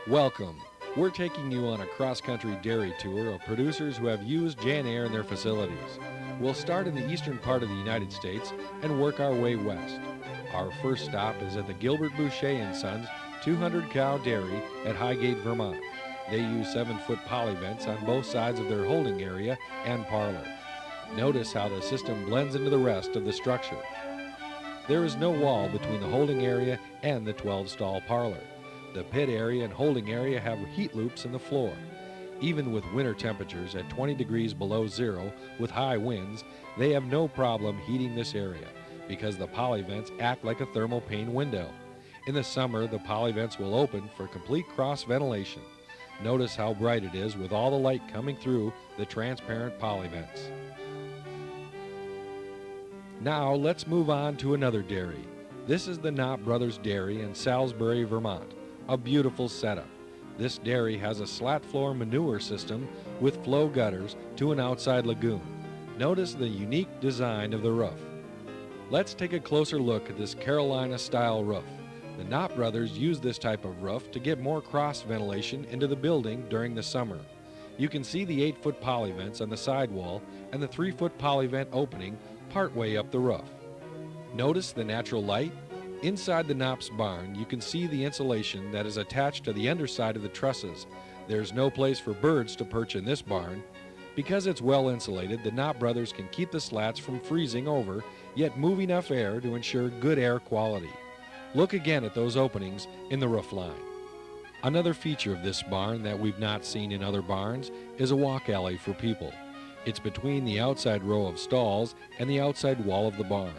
Welcome. We're taking you on a cross-country dairy tour of producers who have used JanAire in their facilities. We'll start in the eastern part of the United States and work our way west. Our first stop is at the Gilbert Boucher & Sons 200-cow dairy at Highgate, Vermont. They use 7-foot poly vents on both sides of their holding area and parlor. Notice how the system blends into the rest of the structure. There is no wall between the holding area and the 12-stall parlor. The pit area and holding area have heat loops in the floor. Even with winter temperatures at 20 degrees below zero with high winds, they have no problem heating this area because the poly vents act like a thermal pane window. In the summer, the poly vents will open for complete cross ventilation. Notice how bright it is with all the light coming through the transparent poly vents. Now let's move on to another dairy. This is the Knott Brothers Dairy in Salisbury, Vermont. A beautiful setup. This dairy has a slat floor manure system with flow gutters to an outside lagoon. Notice the unique design of the roof. Let's take a closer look at this Carolina-style roof. The Knott Brothers use this type of roof to get more cross ventilation into the building during the summer. You can see the 8-foot poly vents on the sidewall and the 3-foot poly vent opening partway up the roof. Notice the natural light? Inside the Knott's barn, you can see the insulation that is attached to the underside of the trusses. There's no place for birds to perch in this barn. Because it's well insulated, the Knott Brothers can keep the slats from freezing over, yet move enough air to ensure good air quality. Look again at those openings in the roof line. Another feature of this barn that we've not seen in other barns is a walk alley for people. It's between the outside row of stalls and the outside wall of the barn.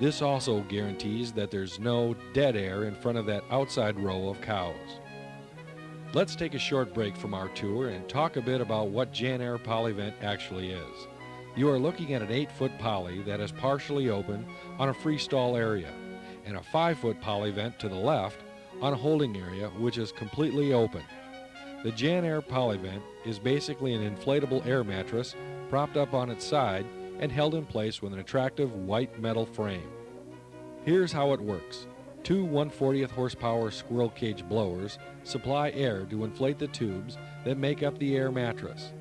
This also guarantees that there's no dead air in front of that outside row of cows. Let's take a short break from our tour and talk a bit about what JanAire Polyvent actually is. You are looking at an 8-foot poly that is partially open on a free stall area, and a 5-foot polyvent to the left on a holding area which is completely open. The JanAire Polyvent is basically an inflatable air mattress propped up on its side and held in place with an attractive white metal frame. Here's how it works. 2 1/40th horsepower squirrel cage blowers supply air to inflate the tubes that make up the air mattress.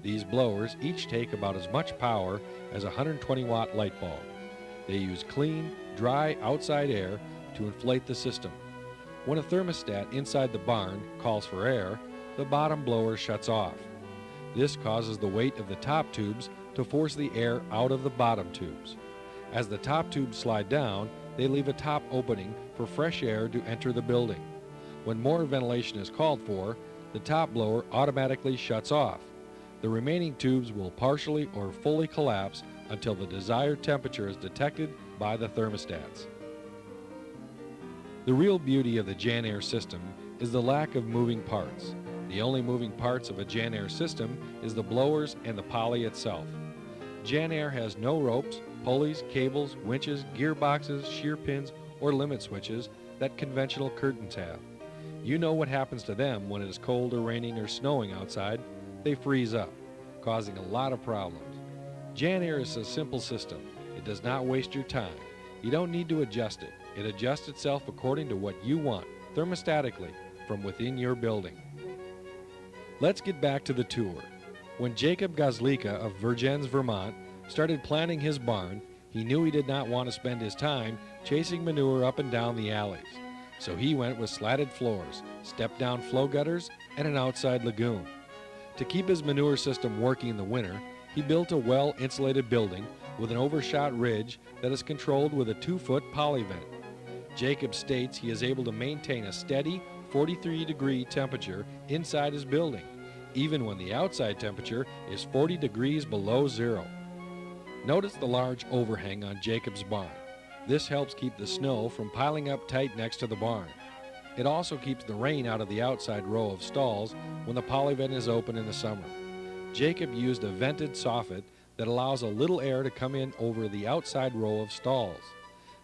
These blowers each take about as much power as a 120-watt light bulb. They use clean, dry outside air to inflate the system. When a thermostat inside the barn calls for air, the bottom blower shuts off. This causes the weight of the top tubes to force the air out of the bottom tubes. As the top tubes slide down, they leave a top opening for fresh air to enter the building. When more ventilation is called for, the top blower automatically shuts off. The remaining tubes will partially or fully collapse until the desired temperature is detected by the thermostats. The real beauty of the JanAire system is the lack of moving parts. The only moving parts of a JanAire system is the blowers and the poly itself. JanAire has no ropes, pulleys, cables, winches, gearboxes, shear pins, or limit switches that conventional curtains have. You know what happens to them when it is cold or raining or snowing outside. They freeze up, causing a lot of problems. JanAire is a simple system. It does not waste your time. You don't need to adjust it. It adjusts itself according to what you want, thermostatically, from within your building. Let's get back to the tour. When Jacob Gazlika of Vergennes, Vermont, started planning his barn, he knew he did not want to spend his time chasing manure up and down the alleys. So he went with slatted floors, step-down flow gutters, and an outside lagoon. To keep his manure system working in the winter, he built a well-insulated building with an overshot ridge that is controlled with a 2-foot polyvent. Jacob states he is able to maintain a steady 43-degree temperature inside his building, even when the outside temperature is 40 degrees below zero. Notice the large overhang on Jacob's barn. This helps keep the snow from piling up tight next to the barn. It also keeps the rain out of the outside row of stalls when the polyvent is open in the summer. Jacob used a vented soffit that allows a little air to come in over the outside row of stalls.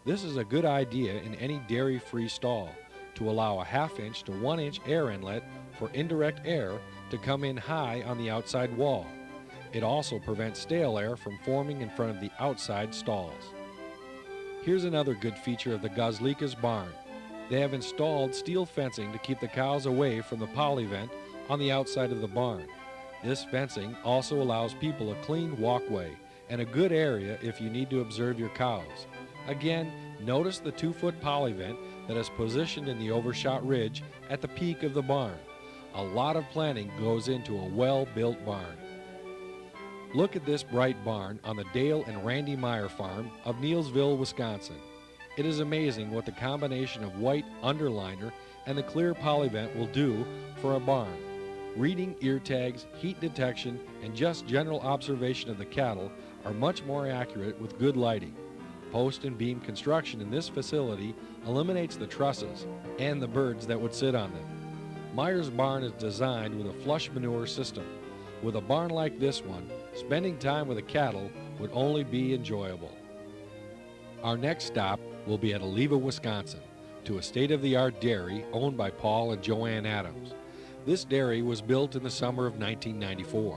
This is a good idea in any dairy-free stall to allow a 1/2-inch to 1-inch air inlet for indirect air to come in high on the outside wall. It also prevents stale air from forming in front of the outside stalls. Here's another good feature of the Gazlika's barn. They have installed steel fencing to keep the cows away from the poly vent on the outside of the barn. This fencing also allows people a clean walkway and a good area if you need to observe your cows. Again, notice the 2-foot poly vent that is positioned in the overshot ridge at the peak of the barn. A lot of planning goes into a well-built barn. Look at this bright barn on the Dale and Randy Meyer farm of Neilsville, Wisconsin. It is amazing what the combination of white underliner and the clear poly vent will do for a barn. Reading ear tags, heat detection, and just general observation of the cattle are much more accurate with good lighting. Post and beam construction in this facility eliminates the trusses and the birds that would sit on them. Meyer's barn is designed with a flush manure system. With a barn like this one, spending time with the cattle would only be enjoyable. Our next stop will be at Oliva, Wisconsin, to a state-of-the-art dairy owned by Paul and Joanne Adams. This dairy was built in the summer of 1994.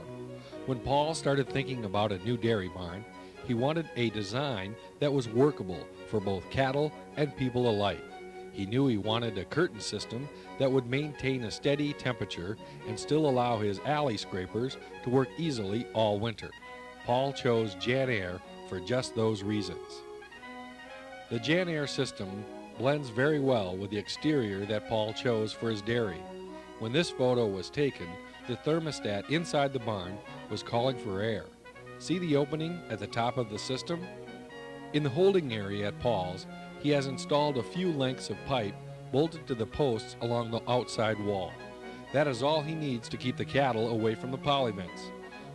When Paul started thinking about a new dairy barn, he wanted a design that was workable for both cattle and people alike. He knew he wanted a curtain system that would maintain a steady temperature and still allow his alley scrapers to work easily all winter. Paul chose JanAire for just those reasons. The JanAire system blends very well with the exterior that Paul chose for his dairy. When this photo was taken, the thermostat inside the barn was calling for air. See the opening at the top of the system? In the holding area at Paul's, he has installed a few lengths of pipe bolted to the posts along the outside wall. That is all he needs to keep the cattle away from the poly vents.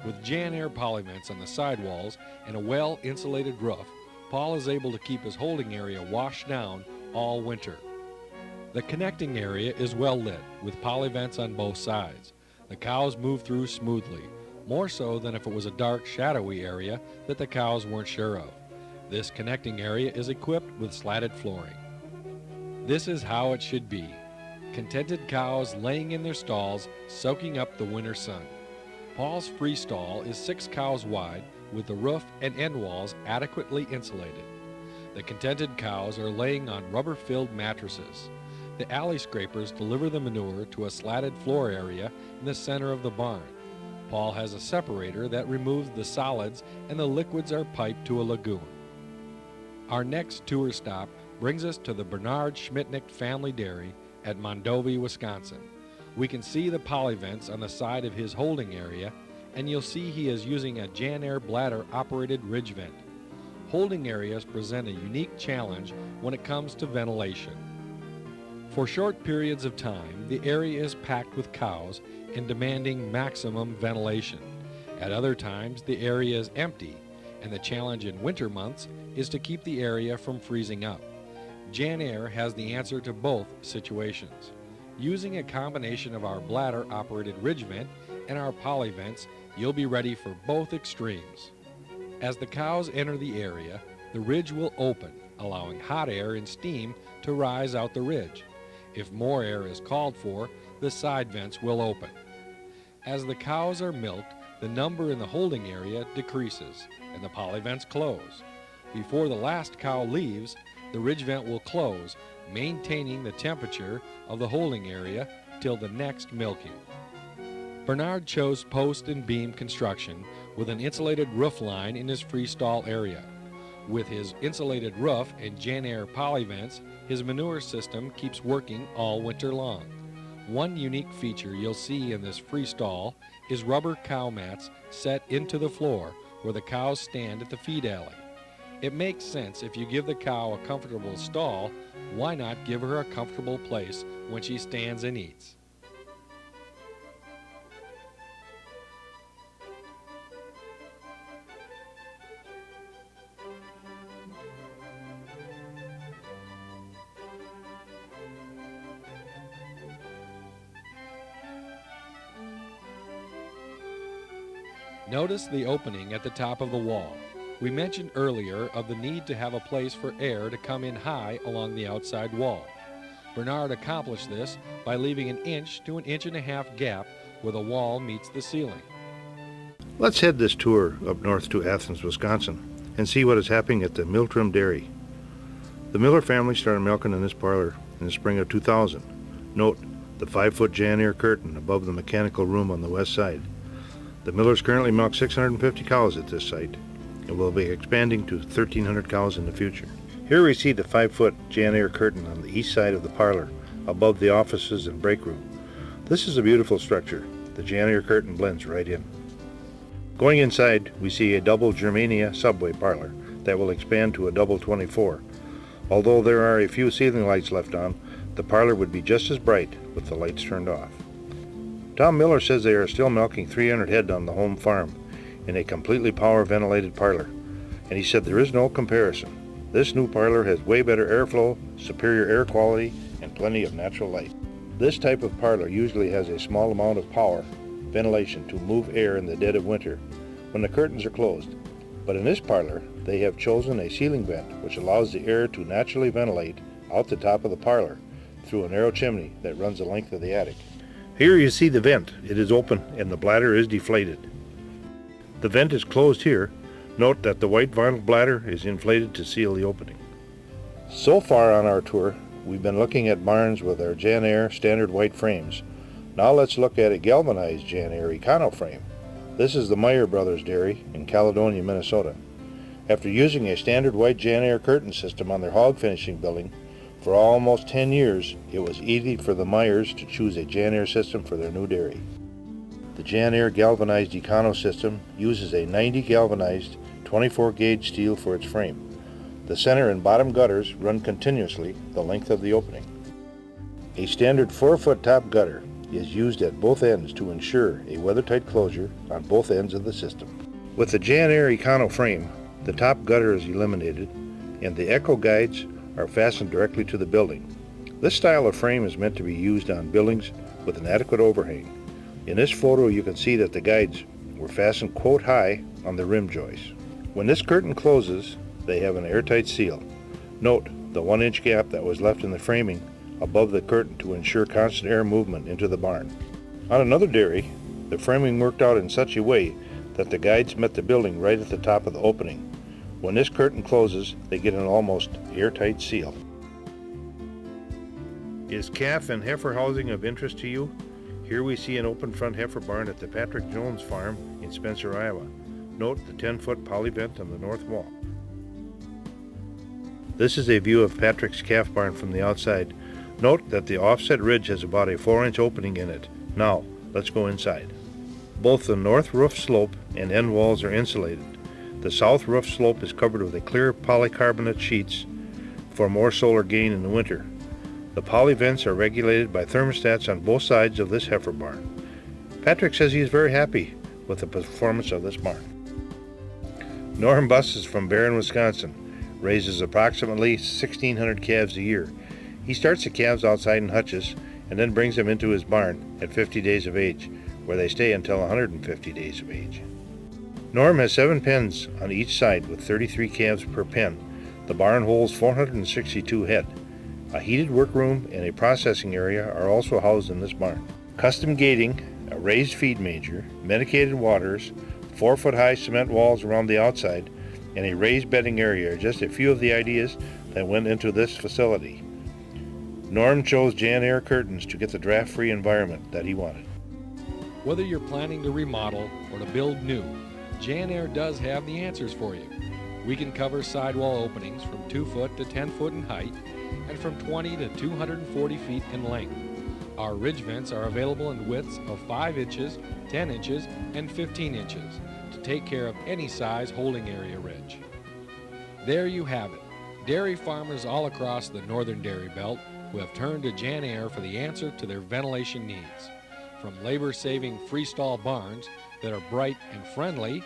With JanAire poly vents on the side walls and a well-insulated roof, Paul is able to keep his holding area washed down all winter. The connecting area is well lit with poly vents on both sides. The cows move through smoothly, more so than if it was a dark, shadowy area that the cows weren't sure of. This connecting area is equipped with slatted flooring. This is how it should be. Contented cows laying in their stalls, soaking up the winter sun. Paul's free stall is 6 cows wide with the roof and end walls adequately insulated. The contented cows are laying on rubber-filled mattresses. The alley scrapers deliver the manure to a slatted floor area in the center of the barn. Paul has a separator that removes the solids and the liquids are piped to a lagoon. Our next tour stop brings us to the Bernard Schmitnick Family Dairy at Mondovi, Wisconsin. We can see the poly vents on the side of his holding area, and you'll see he is using a JanAire bladder-operated ridge vent. Holding areas present a unique challenge when it comes to ventilation. For short periods of time, the area is packed with cows and demanding maximum ventilation. At other times, the area is empty, and the challenge in winter months is to keep the area from freezing up. JanAire has the answer to both situations. Using a combination of our bladder-operated ridge vent and our poly vents, you'll be ready for both extremes. As the cows enter the area, the ridge will open, allowing hot air and steam to rise out the ridge. If more air is called for, the side vents will open. As the cows are milked, the number in the holding area decreases, and the poly vents close. Before the last cow leaves, the ridge vent will close, maintaining the temperature of the holding area till the next milking. Bernard chose post and beam construction with an insulated roof line in his freestall area. With his insulated roof and JanAire poly vents, his manure system keeps working all winter long. One unique feature you'll see in this freestall is rubber cow mats set into the floor where the cows stand at the feed alley. It makes sense if you give the cow a comfortable stall, why not give her a comfortable place when she stands and eats? Notice the opening at the top of the wall. We mentioned earlier of the need to have a place for air to come in high along the outside wall. Bernard accomplished this by leaving an 1 to 1.5 inch gap where the wall meets the ceiling. Let's head this tour up north to Athens, Wisconsin, and see what is happening at the Miltram Dairy. The Miller family started milking in this parlor in the spring of 2000. Note the 5-foot JanAire curtain above the mechanical room on the west side. The millers currently milk 650 cows at this site and will be expanding to 1,300 cows in the future. Here we see the 5-foot JanAire curtain on the east side of the parlor above the offices and break room. This is a beautiful structure. The JanAire curtain blends right in. Going inside, we see a double Germania subway parlor that will expand to a double 24. Although there are a few ceiling lights left on, the parlor would be just as bright with the lights turned off. Tom Miller says they are still milking 300 head on the home farm in a completely power ventilated parlor, and he said there is no comparison. This new parlor has way better airflow, superior air quality, and plenty of natural light. This type of parlor usually has a small amount of power ventilation to move air in the dead of winter when the curtains are closed. But in this parlor, they have chosen a ceiling vent which allows the air to naturally ventilate out the top of the parlor through a narrow chimney that runs the length of the attic. Here you see the vent. It is open and the bladder is deflated. The vent is closed here. Note that the white vinyl bladder is inflated to seal the opening. So far on our tour, we've been looking at barns with our JanAire standard white frames. Now let's look at a galvanized JanAire Econo frame. This is the Meyer Brothers Dairy in Caledonia, Minnesota. After using a standard white JanAire curtain system on their hog finishing building for almost 10 years, it was easy for the Meyers to choose a JanAire system for their new dairy. The JanAire galvanized Econo system uses a 90 galvanized 24 gauge steel for its frame. The center and bottom gutters run continuously the length of the opening. A standard 4-foot top gutter is used at both ends to ensure a weather-tight closure on both ends of the system. With the JanAire Econo frame, the top gutter is eliminated and the echo guides are fastened directly to the building. This style of frame is meant to be used on buildings with an adequate overhang. In this photo you can see that the guides were fastened quote high on the rim joists. When this curtain closes, they have an airtight seal. Note the 1-inch gap that was left in the framing above the curtain to ensure constant air movement into the barn. On another dairy, the framing worked out in such a way that the guides met the building right at the top of the opening. When this curtain closes, they get an almost airtight seal. Is calf and heifer housing of interest to you? Here we see an open front heifer barn at the Patrick Jones farm in Spencer, Iowa. Note the 10-foot poly vent on the north wall. This is a view of Patrick's calf barn from the outside. Note that the offset ridge has about a 4-inch opening in it. Now, let's go inside. Both the north roof slope and end walls are insulated. The south roof slope is covered with a clear polycarbonate sheets for more solar gain in the winter. The poly vents are regulated by thermostats on both sides of this heifer barn. Patrick says he is very happy with the performance of this barn. Norm Busses from Barron, Wisconsin raises approximately 1,600 calves a year. He starts the calves outside in hutches and then brings them into his barn at 50 days of age, where they stay until 150 days of age. Norm has 7 pens on each side with 33 calves per pen. The barn holds 462 head. A heated workroom and a processing area are also housed in this barn. Custom gating, a raised feed manger, medicated waters, 4-foot-high cement walls around the outside, and a raised bedding area are just a few of the ideas that went into this facility. Norm chose JanAire curtains to get the draft-free environment that he wanted. Whether you're planning to remodel or to build new, JanAire does have the answers for you. We can cover sidewall openings from 2 foot to 10 foot in height and from 20 to 240 feet in length. Our ridge vents are available in widths of 5 inches, 10 inches, and 15 inches to take care of any size holding area ridge. There you have it. Dairy farmers all across the northern dairy belt who have turned to JanAire for the answer to their ventilation needs. From labor-saving freestall barns that are bright and friendly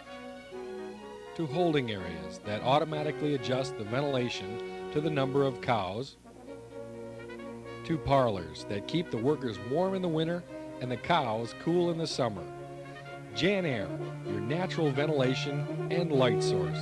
to holding areas that automatically adjust the ventilation to the number of cows, to parlors that keep the workers warm in the winter and the cows cool in the summer. JanAire, your natural ventilation and light source.